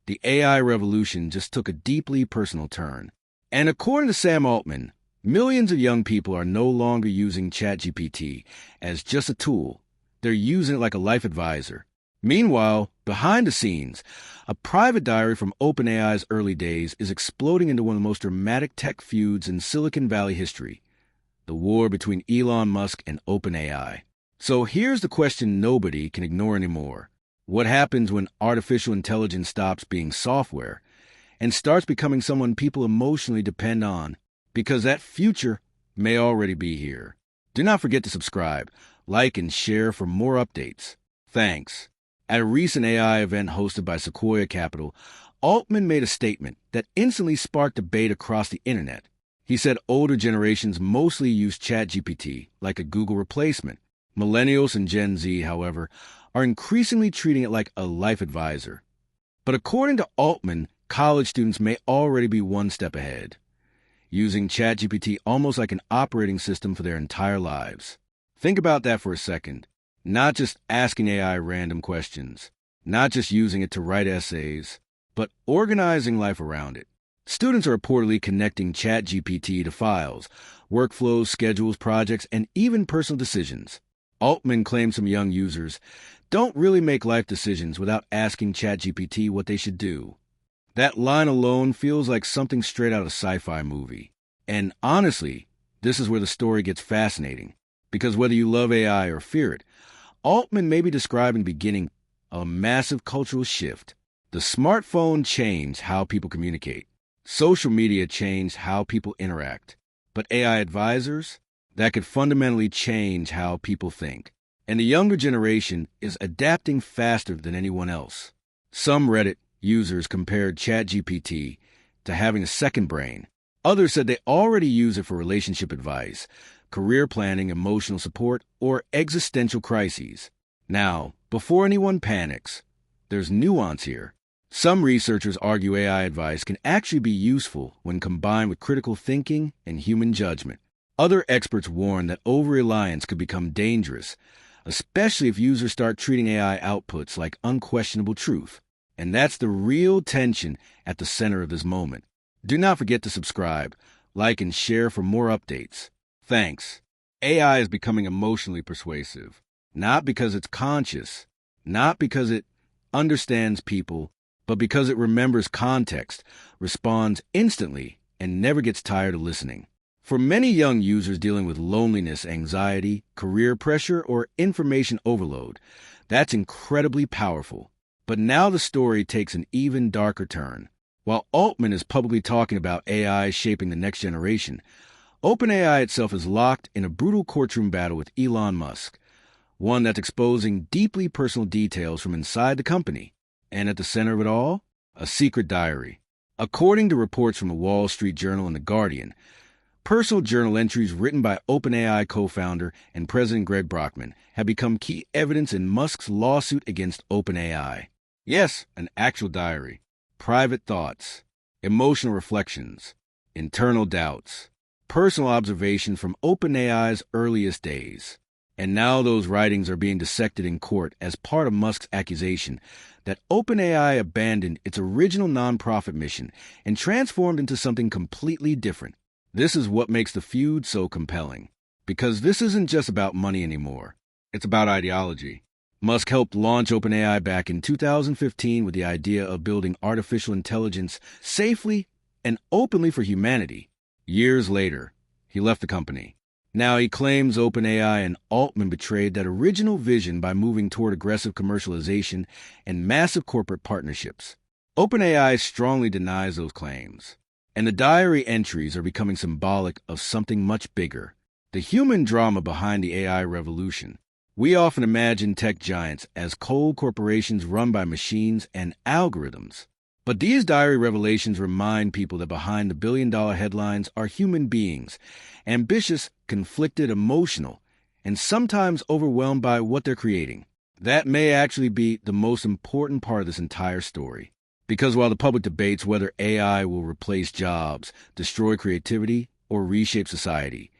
the AI revolution just took a deeply personal turn. And according to Sam Altman, millions of young people are no longer using ChatGPT as just a tool. They're using it like a life advisor. Meanwhile, behind the scenes, a private diary from OpenAI's early days is exploding into one of the most dramatic tech feuds in Silicon Valley history, the war between Elon Musk and OpenAI. So here's the question nobody can ignore anymore. What happens when artificial intelligence stops being software and starts becoming someone people emotionally depend on? Because that future may already be here. Do not forget to subscribe, like, and share for more updates. Thanks. At a recent AI event hosted by Sequoia Capital, Altman made a statement that instantly sparked debate across the internet. He said older generations mostly use ChatGPT like a Google replacement. Millennials and Gen Z, however, are increasingly treating it like a life advisor. But according to Altman, college students may already be one step ahead, using ChatGPT almost like an operating system for their entire lives. Think about that for a second. Not just asking AI random questions, not just using it to write essays, but organizing life around it. Students are reportedly connecting ChatGPT to files, workflows, schedules, projects, and even personal decisions. Altman claims some young users don't really make life decisions without asking ChatGPT what they should do. That line alone feels like something straight out of a sci-fi movie. And honestly, this is where the story gets fascinating. Because whether you love AI or fear it, Altman may be describing the beginning of a massive cultural shift. The smartphone changed how people communicate. Social media changed how people interact. But AI advisors, that could fundamentally change how people think. And the younger generation is adapting faster than anyone else. Some Reddit users compared ChatGPT to having a second brain. Others said they already use it for relationship advice, career planning, emotional support, or existential crises. Now, before anyone panics, there's nuance here. Some researchers argue AI advice can actually be useful when combined with critical thinking and human judgment. Other experts warn that over-reliance could become dangerous, especially if users start treating AI outputs like unquestionable truth. And that's the real tension at the center of this moment. Do not forget to subscribe, like, and share for more updates. Thanks. AI is becoming emotionally persuasive, not because it's conscious, not because it understands people, but because it remembers context, responds instantly, and never gets tired of listening. For many young users dealing with loneliness, anxiety, career pressure, or information overload, that's incredibly powerful. But now the story takes an even darker turn. While Altman is publicly talking about AI shaping the next generation, OpenAI itself is locked in a brutal courtroom battle with Elon Musk, one that's exposing deeply personal details from inside the company. And at the center of it all, a secret diary. According to reports from the Wall Street Journal and The Guardian, personal journal entries written by OpenAI co-founder and President Greg Brockman have become key evidence in Musk's lawsuit against OpenAI. Yes, an actual diary. Private thoughts, emotional reflections, internal doubts, personal observations from OpenAI's earliest days. And now those writings are being dissected in court as part of Musk's accusation that OpenAI abandoned its original nonprofit mission and transformed into something completely different. This is what makes the feud so compelling. Because this isn't just about money anymore. It's about ideology. Musk helped launch OpenAI back in 2015 with the idea of building artificial intelligence safely and openly for humanity. Years later, he left the company. Now he claims OpenAI and Altman betrayed that original vision by moving toward aggressive commercialization and massive corporate partnerships. OpenAI strongly denies those claims. And the diary entries are becoming symbolic of something much bigger, the human drama behind the AI revolution. We often imagine tech giants as cold corporations run by machines and algorithms. But these diary revelations remind people that behind the billion-dollar headlines are human beings, ambitious, conflicted, emotional, and sometimes overwhelmed by what they're creating. That may actually be the most important part of this entire story. Because while the public debates whether AI will replace jobs, destroy creativity, or reshape society,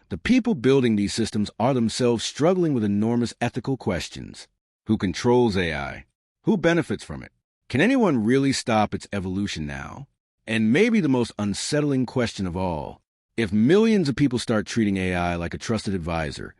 the people building these systems are themselves struggling with enormous ethical questions. Who controls AI? Who benefits from it? Can anyone really stop its evolution now? And maybe the most unsettling question of all, if millions of people start treating AI like a trusted advisor,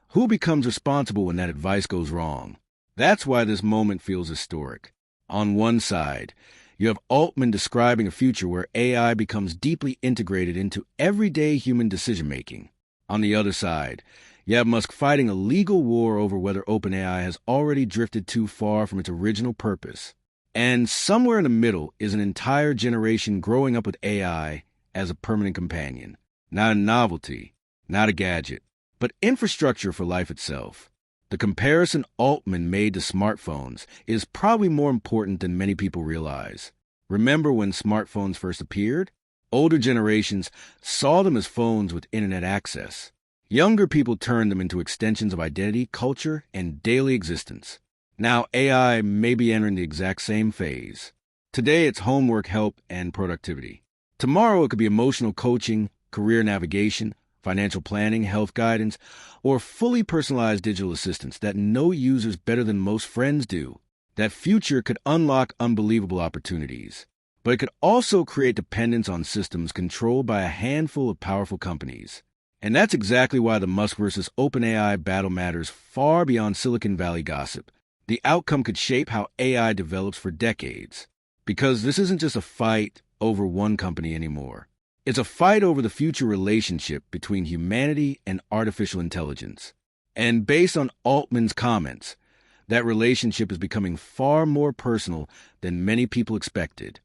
who becomes responsible when that advice goes wrong? That's why this moment feels historic. On one side, you have Altman describing a future where AI becomes deeply integrated into everyday human decision-making. On the other side, you have Musk fighting a legal war over whether OpenAI has already drifted too far from its original purpose. And somewhere in the middle is an entire generation growing up with AI as a permanent companion. Not a novelty, not a gadget, but infrastructure for life itself. The comparison Altman made to smartphones is probably more important than many people realize. Remember when smartphones first appeared? Older generations saw them as phones with internet access. Younger people turned them into extensions of identity, culture, and daily existence. Now AI may be entering the exact same phase. Today it's homework, help, and productivity. Tomorrow it could be emotional coaching, career navigation, financial planning, health guidance, or fully personalized digital assistants that know users better than most friends do. That future could unlock unbelievable opportunities, but it could also create dependence on systems controlled by a handful of powerful companies. And that's exactly why the Musk versus OpenAI battle matters far beyond Silicon Valley gossip. The outcome could shape how AI develops for decades. Because this isn't just a fight over one company anymore. It's a fight over the future relationship between humanity and artificial intelligence. And based on Altman's comments, that relationship is becoming far more personal than many people expected.